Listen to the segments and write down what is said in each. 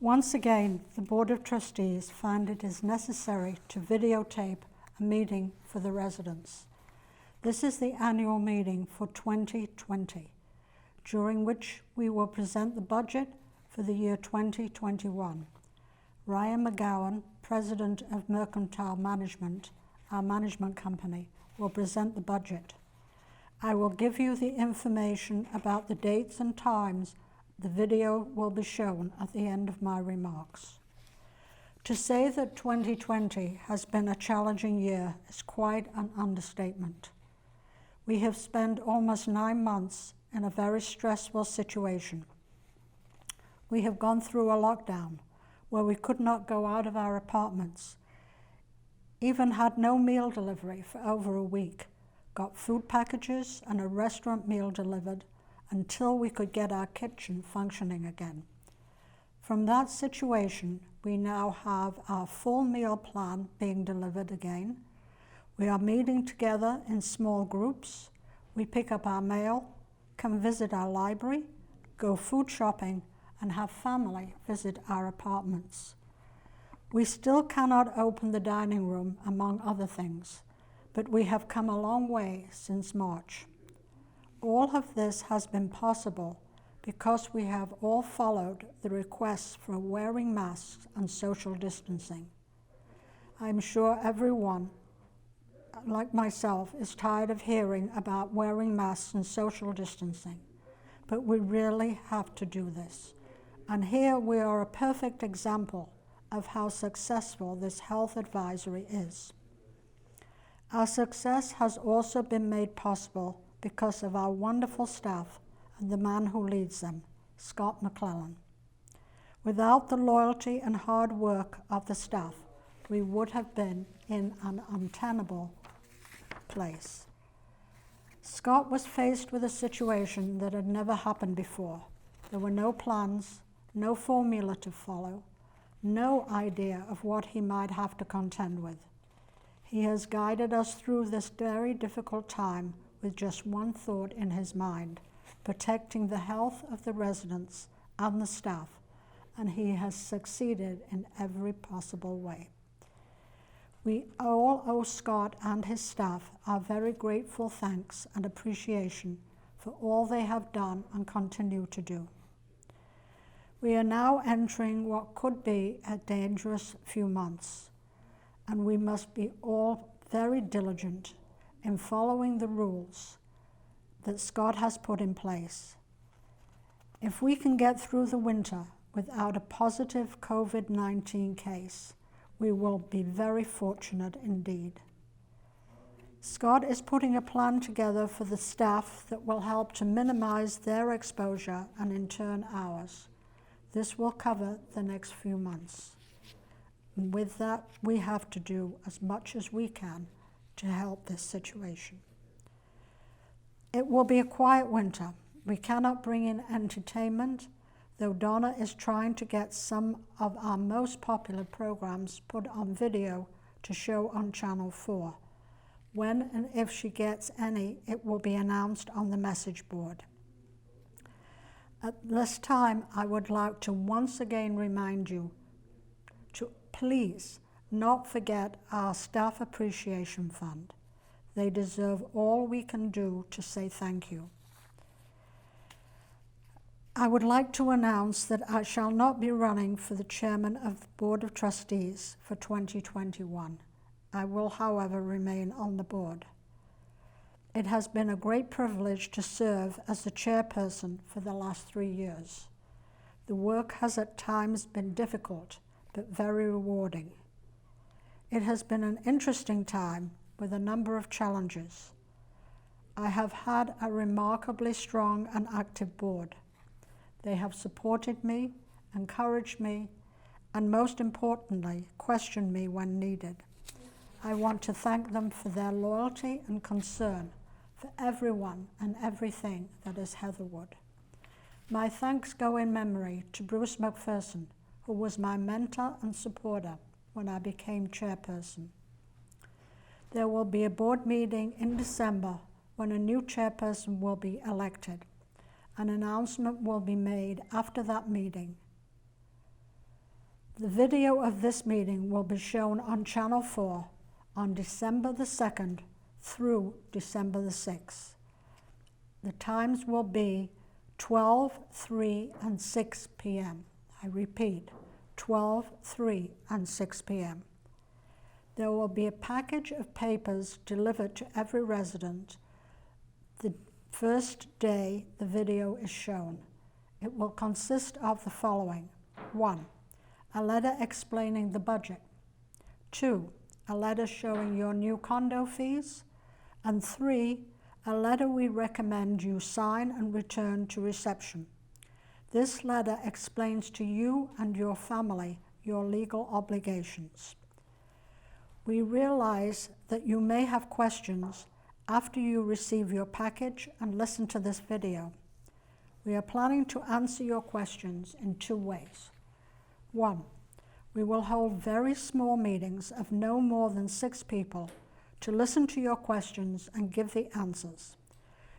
Once again, the Board of Trustees find it is necessary to videotape a meeting for the residents. This is the annual meeting for 2020, during which we will present the budget for the year 2021. Ryan McGowan, President of Mercantile Management, our management company, will present the budget. I will give you the information about the dates and times the video will be shown at the end of my remarks. To say that 2020 has been a challenging year is quite an understatement. We have spent almost 9 months in a very stressful situation. We have gone through a lockdown where we could not go out of our apartments, even had no meal delivery for over a week, got food packages and a restaurant meal delivered until we could get our kitchen functioning again. From that situation, we now have our full meal plan being delivered again. We are meeting together in small groups. We pick up our mail, come visit our library, go food shopping, and have family visit our apartments. We still cannot open the dining room, among other things, but we have come a long way since March. All of this has been possible because we have all followed the requests for wearing masks and social distancing. I'm sure everyone, like myself, is tired of hearing about wearing masks and social distancing, but we really have to do this. And here we are a perfect example of how successful this health advisory is. Our success has also been made possible because of our wonderful staff and the man who leads them, Scott McClellan. Without the loyalty and hard work of the staff, we would have been in an untenable place. Scott was faced with a situation that had never happened before. There were no plans, no formula to follow, no idea of what he might have to contend with. He has guided us through this very difficult time with just one thought in his mind: protecting the health of the residents and the staff, and he has succeeded in every possible way. We all owe Scott and his staff our very grateful thanks and appreciation for all they have done and continue to do. We are now entering what could be a dangerous few months, and we must be all very diligent in following the rules that Scott has put in place. If we can get through the winter without a positive COVID-19 case, we will be very fortunate indeed. Scott is putting a plan together for the staff that will help to minimize their exposure and in turn ours. This will cover the next few months. And with that, we have to do as much as we can to help this situation. It will be a quiet winter. We cannot bring in entertainment, though Donna is trying to get some of our most popular programs put on video to show on Channel 4. When and if she gets any, it will be announced on the message board. At this time, I would like to once again remind you to please not forget our Staff Appreciation Fund. They deserve all we can do to say thank you. I would like to announce that I shall not be running for the Chairman of the Board of Trustees for 2021. I will, however, remain on the board. It has been a great privilege to serve as the chairperson for the last 3 years. The work has at times been difficult, but very rewarding. It has been an interesting time with a number of challenges. I have had a remarkably strong and active board. They have supported me, encouraged me, and most importantly, questioned me when needed. I want to thank them for their loyalty and concern for everyone and everything that is Heatherwood. My thanks go in memory to Bruce McPherson, who was my mentor and supporter when I became chairperson. There will be a board meeting in December when a new chairperson will be elected. An announcement will be made after that meeting. The video of this meeting will be shown on Channel 4 on December the 2nd through December the 6th. The times will be 12, 3, and 6 p.m. I repeat, 12, 3, and 6 p.m. There will be a package of papers delivered to every resident the first day the video is shown. It will consist of the following. 1. A letter explaining the budget. 2. A letter showing your new condo fees. And 3. A letter we recommend you sign and return to reception. This letter explains to you and your family your legal obligations. We realize that you may have questions after you receive your package and listen to this video. We are planning to answer your questions in 2 ways. 1. We will hold very small meetings of no more than 6 people to listen to your questions and give the answers.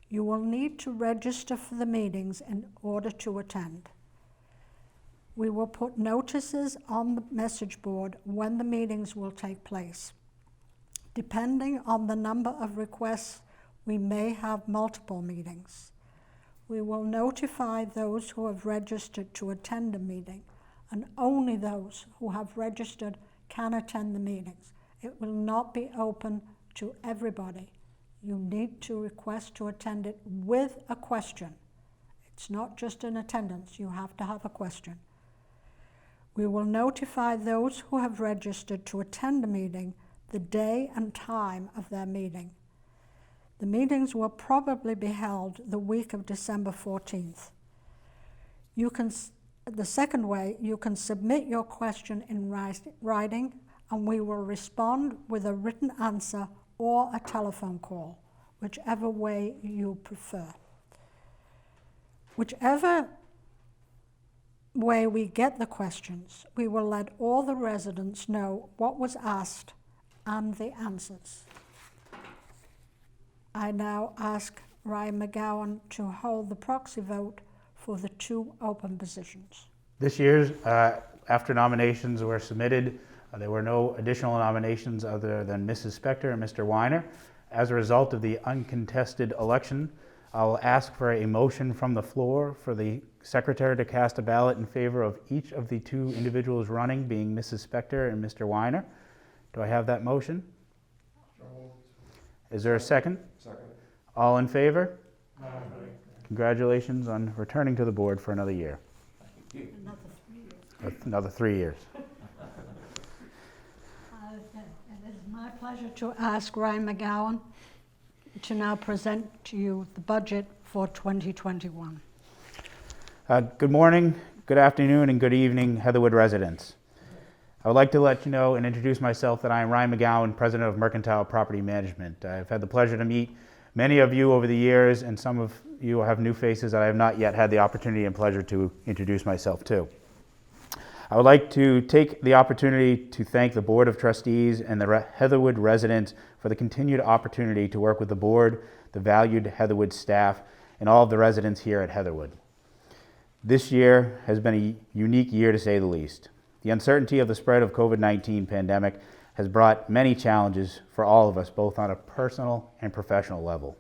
You will need to register for the meetings in order to attend. We will put notices on the message board when the meetings will take place. Depending on the number of requests, we may have multiple meetings. We will notify those who have registered to attend a meeting, and only those who have registered can attend the meetings. It will not be open to everybody. You need to request to attend it with a question. It's not just an attendance, you have to have a question. We will notify those who have registered to attend a meeting the day and time of their meeting. The meetings will probably be held the week of December 14th. The second way, you can submit your question in writing, and we will respond with a written answer or a telephone call, whichever way you prefer. Whichever way we get the questions, we will let all the residents know what was asked and the answers. I now ask Ryan McGowan to hold the proxy vote for the 2 open positions. This year, after nominations were submitted, there were no additional nominations other than Mrs. Spector and Mr. Weiner. As a result of the uncontested election, I'll ask for a motion from the floor for the secretary to cast a ballot in favor of each of the 2 individuals running, being Mrs. Spector and Mr. Weiner. Do I have that motion? Is there a second? Second. All in favor? Aye. Congratulations on returning to the board for another year. Another 3 years. Another 3 years. It is my pleasure to ask Ryan McGowan to now present to you the budget for 2021. Good morning, good afternoon, and good evening, Heatherwood residents. I would like to let you know and introduce myself that I am Ryan McGowan, President of Mercantile Property Management. I've had the pleasure to meet many of you over the years, and some of you have new faces that I have not yet had the opportunity and pleasure to introduce myself to. I would like to take the opportunity to thank the Board of Trustees and the Heatherwood residents for the continued opportunity to work with the board, the valued Heatherwood staff, and all of the residents here at Heatherwood. This year has been a unique year to say the least. The uncertainty of the spread of COVID-19 pandemic has brought many challenges for all of us, both on a personal and professional level.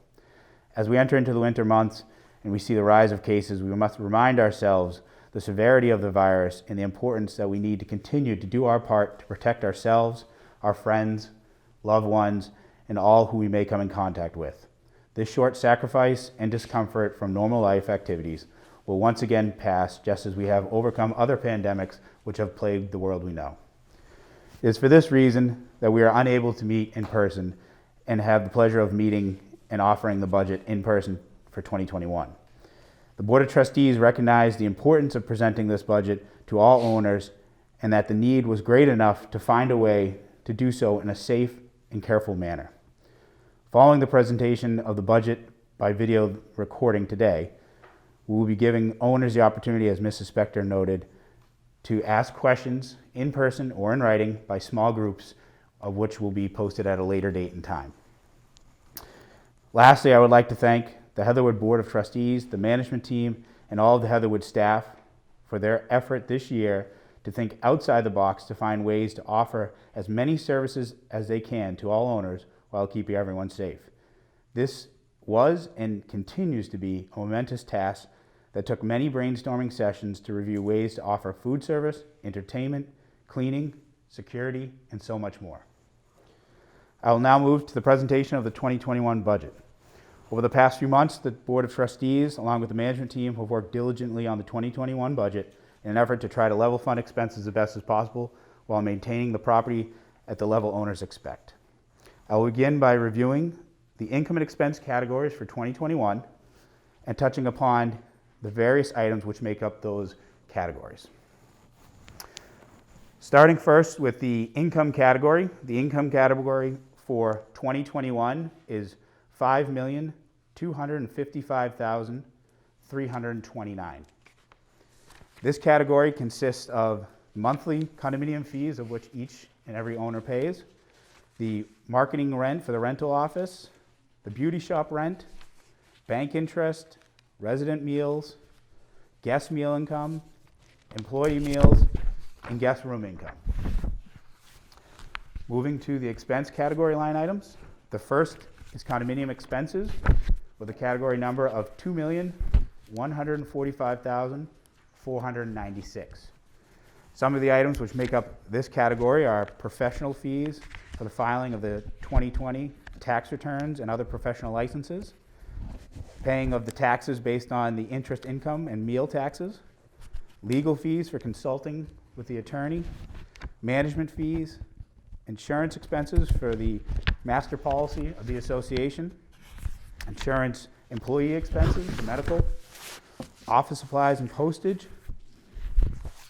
As we enter into the winter months and we see the rise of cases, we must remind ourselves the severity of the virus and the importance that we need to continue to do our part to protect ourselves, our friends, loved ones, and all who we may come in contact with. This short sacrifice and discomfort from normal life activities will once again pass, just as we have overcome other pandemics which have plagued the world we know. It is for this reason that we are unable to meet in person and have the pleasure of meeting and offering the budget in person for 2021. The Board of Trustees recognized the importance of presenting this budget to all owners and that the need was great enough to find a way to do so in a safe and careful manner. Following the presentation of the budget by video recording today, we will be giving owners the opportunity, as Mrs. Spector noted, to ask questions in person or in writing by small groups, of which will be posted at a later date and time. Lastly, I would like to thank the Heatherwood Board of Trustees, the management team, and all of the Heatherwood staff for their effort this year to think outside the box to find ways to offer as many services as they can to all owners while keeping everyone safe. This was and continues to be a momentous task that took many brainstorming sessions to review ways to offer food service, entertainment, cleaning, security, and so much more. I will now move to the presentation of the 2021 budget. Over the past few months, the Board of Trustees, along with the management team, have worked diligently on the 2021 budget in an effort to try to level fund expenses as best as possible while maintaining the property at the level owners expect. I will begin by reviewing the income and expense categories for 2021 and touching upon the various items which make up those categories. Starting first with the income category. The income category for 2021 is $5,255,329. This category consists of monthly condominium fees, of which each and every owner pays, the marketing rent for the rental office, the beauty shop rent, bank interest, resident meals, guest meal income, employee meals, and guest room income. Moving to the expense category line items, the first is condominium expenses with a category number of $2,145,496. Some of the items which make up this category are professional fees for the filing of the 2020 tax returns and other professional licenses, paying of the taxes based on the interest income and meal taxes, legal fees for consulting with the attorney, management fees, insurance expenses for the master policy of the association, insurance employee expenses for medical, office supplies and postage,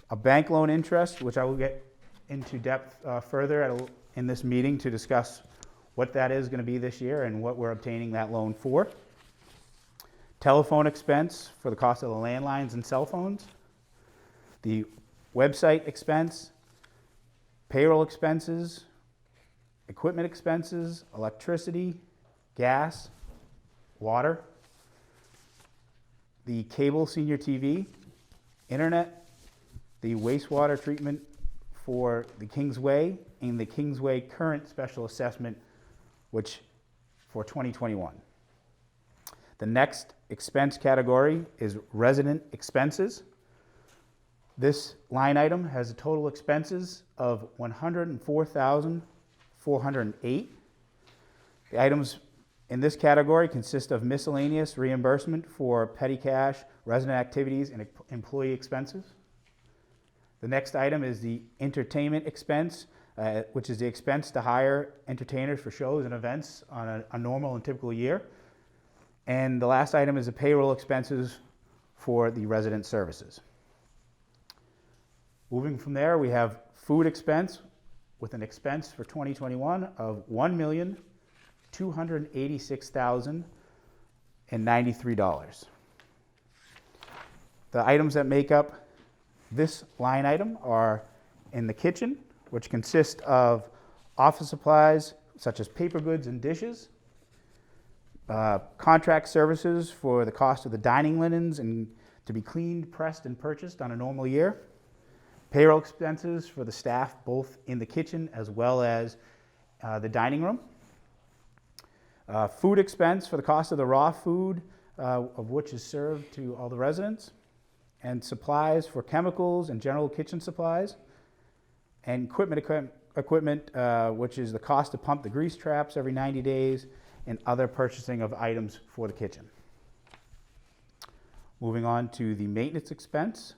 a bank loan interest, which I will get into depth further in this meeting to discuss what that is going to be this year and what we're obtaining that loan for. Telephone expense for the cost of the landlines and cell phones, the website expense, payroll expenses, equipment expenses, electricity, gas, water, the cable senior TV, internet, the wastewater treatment for the Kingsway, and the Kingsway current special assessment, which for 2021. The next expense category is resident expenses. This line item has a total expenses of $104,408. The items in this category consist of miscellaneous reimbursement for petty cash, resident activities, and employee expenses. The next item is the entertainment expense, which is the expense to hire entertainers for shows and events on a normal and typical year. And the last item is the payroll expenses for the resident services. Moving from there, we have food expense with an expense for 2021 of $1,286,093. The items that make up this line item are in the kitchen, which consist of office supplies such as paper goods and dishes, contract services for the cost of the dining linens and to be cleaned, pressed, and purchased on a normal year, payroll expenses for the staff both in the kitchen as well as the dining room, food expense for the cost of the raw food of which is served to all the residents, and supplies for chemicals and general kitchen supplies, and equipment which is the cost to pump the grease traps every 90 days, and other purchasing of items for the kitchen. Moving on to the maintenance expense.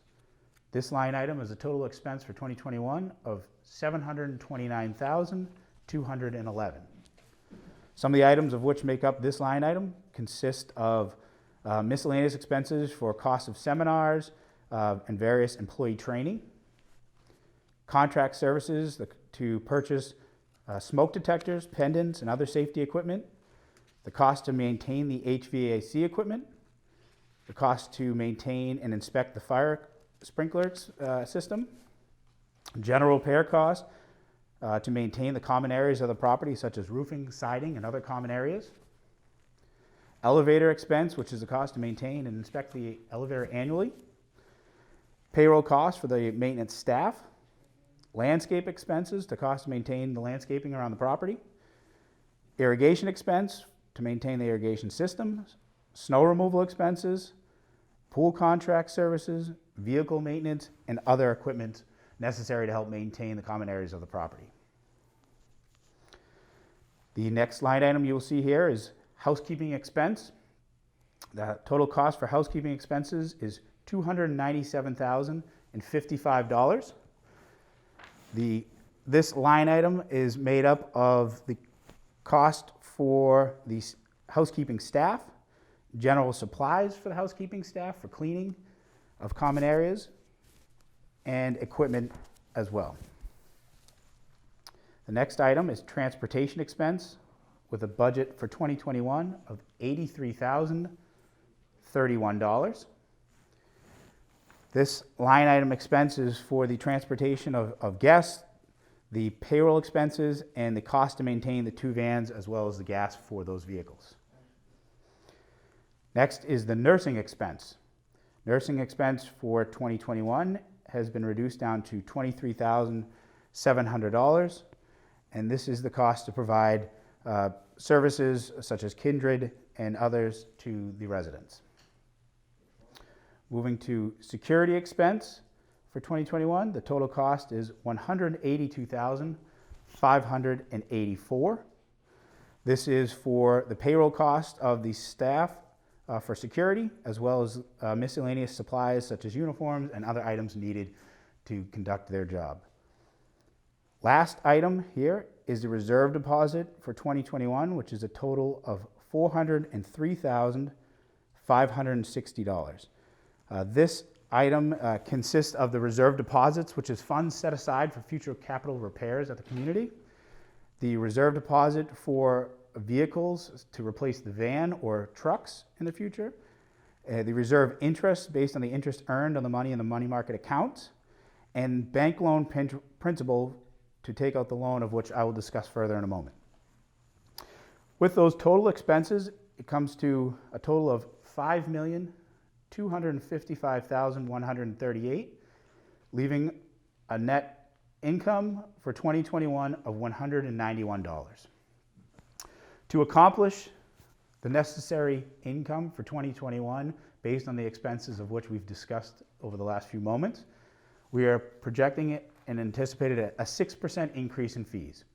This line item is a total expense for 2021 of $729,211. Some of the items of which make up this line item consist of miscellaneous expenses for cost of seminars and various employee training, contract services to purchase smoke detectors, pendants, and other safety equipment, the cost to maintain the HVAC equipment, the cost to maintain and inspect the fire sprinkler system, general repair costs to maintain the common areas of the property such as roofing, siding, and other common areas, elevator expense, which is the cost to maintain and inspect the elevator annually, payroll costs for the maintenance staff, landscape expenses, the cost to maintain the landscaping around the property, irrigation expense to maintain the irrigation system, snow removal expenses, pool contract services, vehicle maintenance, and other equipment necessary to help maintain the common areas of the property. The next line item you will see here is housekeeping expense. The total cost for housekeeping expenses is $297,055. This line item is made up of the cost for the housekeeping staff, general supplies for the housekeeping staff for cleaning of common areas, and equipment as well. The next item is transportation expense with a budget for 2021 of $83,031. This line item expense is for the transportation of guests, the payroll expenses, and the cost to maintain the 2 vans, as well as the gas for those vehicles. Next is the nursing expense. Nursing expense for 2021 has been reduced down to $23,700, and this is the cost to provide services such as Kindred and others to the residents. Moving to security expense for 2021, the total cost is $182,584. This is for the payroll cost of the staff for security, as well as miscellaneous supplies such as uniforms and other items needed to conduct their job. Last item here is the reserve deposit for 2021, which is a total of $403,560. This item consists of the reserve deposits, which is funds set aside for future capital repairs at the community, the reserve deposit for vehicles to replace the van or trucks in the future, the reserve interest based on the interest earned on the money in the money market account, and bank loan principal to take out the loan, of which I will discuss further in a moment. With those total expenses, it comes to a total of $5,255,138, leaving a net income for 2021 of $191. To accomplish the necessary income for 2021, based on the expenses of which we've discussed over the last few moments, we are projecting it and anticipated a 6% increase in fees.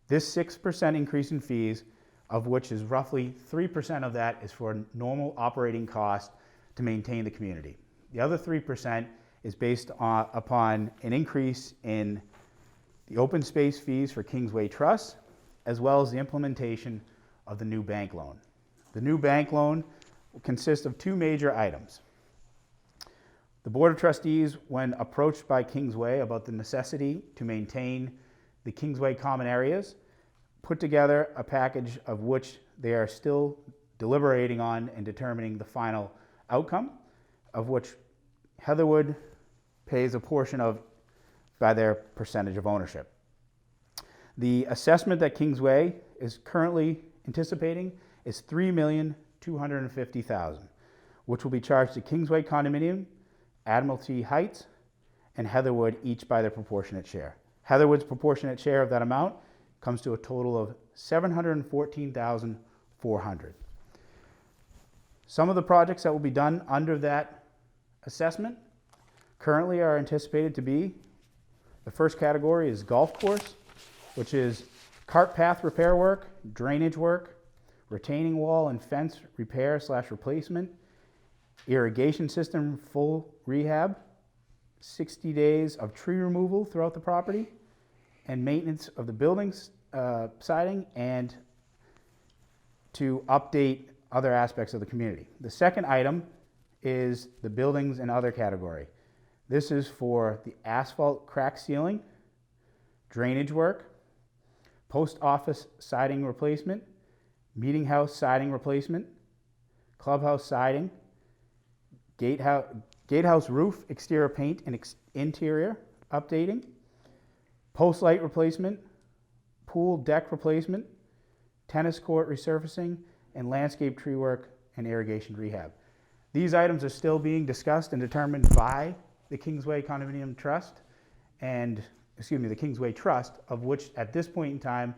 This 6% increase in fees, of which is roughly 3% of that is for normal operating costs to maintain the community. The other 3% is based upon an increase in the open space fees for Kingsway Trust, as well as the implementation of the new bank loan. The new bank loan will consist of 2 major items. The Board of Trustees, when approached by Kingsway about the necessity to maintain the Kingsway common areas, put together a package of which they are still deliberating on and determining the final outcome, of which Heatherwood pays a portion of by their percentage of ownership. The assessment that Kingsway is currently anticipating is $3,250,000, which will be charged to Kingsway Condominium, Admiralty Heights, and Heatherwood, each by their proportionate share. Heatherwood's proportionate share of that amount comes to a total of $714,400. Some of the projects that will be done under that assessment currently are anticipated to be, the first category is golf course, which is cart path repair work, drainage work, retaining wall and fence repair/replacement, irrigation system full rehab, 60 days of tree removal throughout the property, and maintenance of the buildings siding, and to update other aspects of the community. The second item is the buildings and other category. This is for the asphalt crack sealing, drainage work, post office siding replacement, meeting house siding replacement, clubhouse siding, gatehouse roof exterior paint and interior updating, post light replacement, pool deck replacement, tennis court resurfacing, and landscape tree work and irrigation rehab. These items are still being discussed and determined by the Kingsway Condominium Trust and, the Kingsway Trust, of which at this point in time,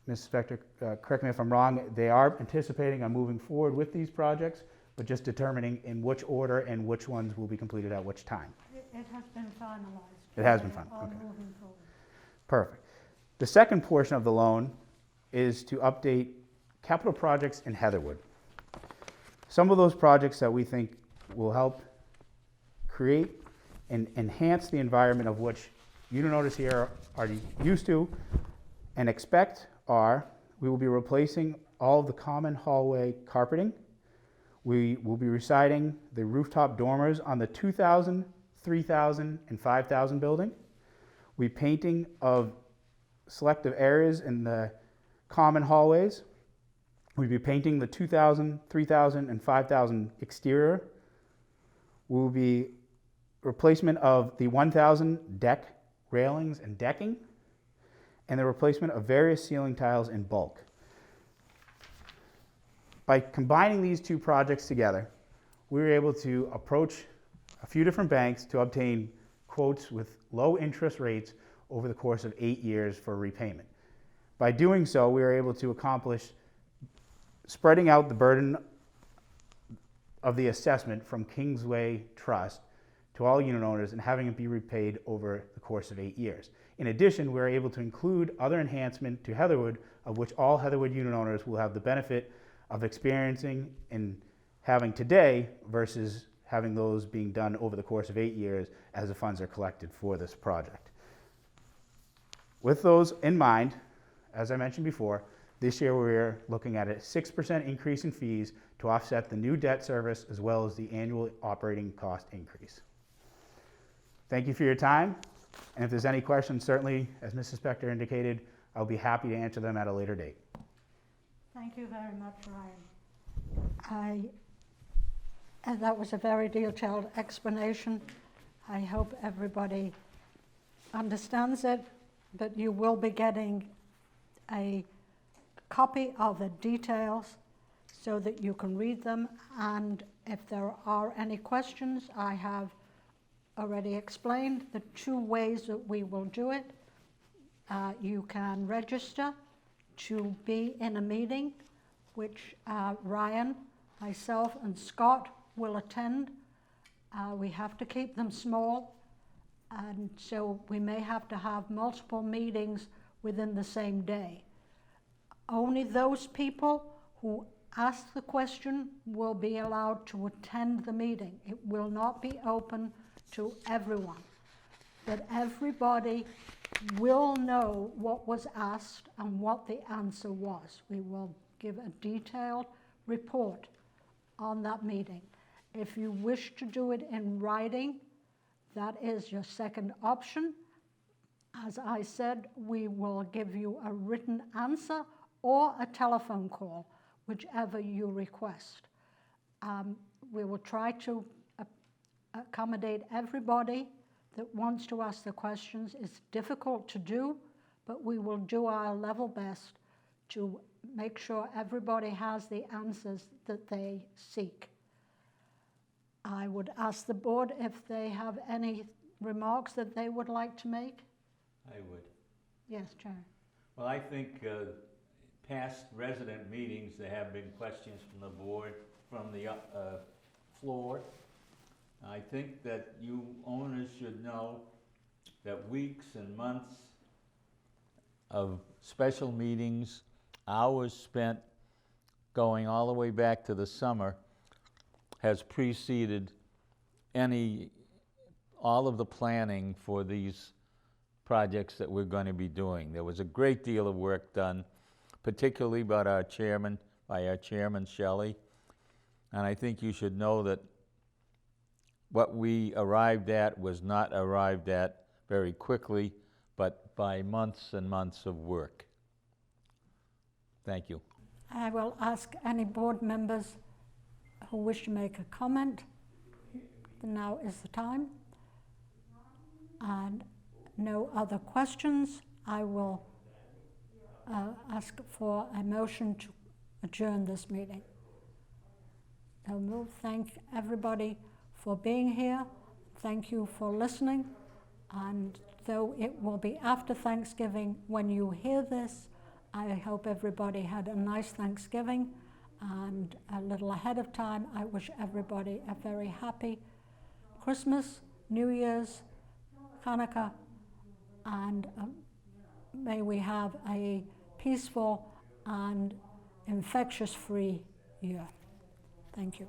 Ms. Spector, correct me if I'm wrong, they are anticipating on moving forward with these projects, but just determining in which order and which ones will be completed at which time. It has been finalized. It has been They finalized, are okay. moving forward. Perfect. The second portion of the loan is to update capital projects in Heatherwood. Some of those projects that we think will help create and enhance the environment of which unit owners here are used to and expect are, we will be replacing all of the common hallway carpeting. We will be residing the rooftop dormers on the 2,000, 3,000, and 5,000 building. We're painting of selective areas in the common hallways. We'll be painting the 2,000, 3,000, and 5,000 exterior. We will be replacement of the 1,000 deck railings and decking, and the replacement of various ceiling tiles in bulk. By combining these two projects together, we were able to approach a few different banks to obtain quotes with low interest rates over the course of 8 years for repayment. By doing so, we were able to accomplish spreading out the burden of the assessment from Kingsway Trust to all unit owners and having it be repaid over the course of 8 years. In addition, we were able to include other enhancement to Heatherwood, of which all Heatherwood unit owners will have the benefit of experiencing and having today versus having those being done over the course of 8 years as the funds are collected for this project. With those in mind, as I mentioned before, this year we're looking at a 6% increase in fees to offset the new debt service as well as the annual operating cost increase. Thank you for your time, and if there's any questions, certainly, as Mrs. Spector indicated, I'll be happy to answer them at a later date. Thank you very much, Ryan. And that was a very detailed explanation. I hope everybody understands it, but you will be getting a copy of the details so that you can read them, and if there are any questions, I have already explained the 2 ways that we will do it. You can register to be in a meeting, which Ryan, myself, and Scott will attend. We have to keep them small, and so we may have to have multiple meetings within the same day. Only those people who ask the question will be allowed to attend the meeting. It will not be open to everyone, but everybody will know what was asked and what the answer was. We will give a detailed report on that meeting. If you wish to do it in writing, that is your second option. As I said, we will give you a written answer or a telephone call, whichever you request. We will try to accommodate everybody that wants to ask the questions. It's difficult to do, but we will do our level best to make sure everybody has the answers that they seek. I would ask the board if they have any remarks that they would like to make. I would. Yes, Chair. Well, I think past resident meetings, there have been questions from the board, from the floor. I think that you owners should know that weeks and months of special meetings, hours spent going all the way back to the summer, has preceded all of the planning for these projects that we're going to be doing. There was a great deal of work done, particularly by our chairman Shelley, and I think you should know that what we arrived at was not arrived at very quickly, but by months and months of work. Thank you. I will ask any board members who wish to make a comment. Now is the time. And no other questions. I will ask for a motion to adjourn this meeting. I will thank everybody for being here, thank you for listening. And though it will be after Thanksgiving when you hear this, I hope everybody had a nice Thanksgiving. And a little ahead of time, I wish everybody a very happy Christmas, New Year's, Hanukkah, and may we have a peaceful and infectious-free year. Thank you.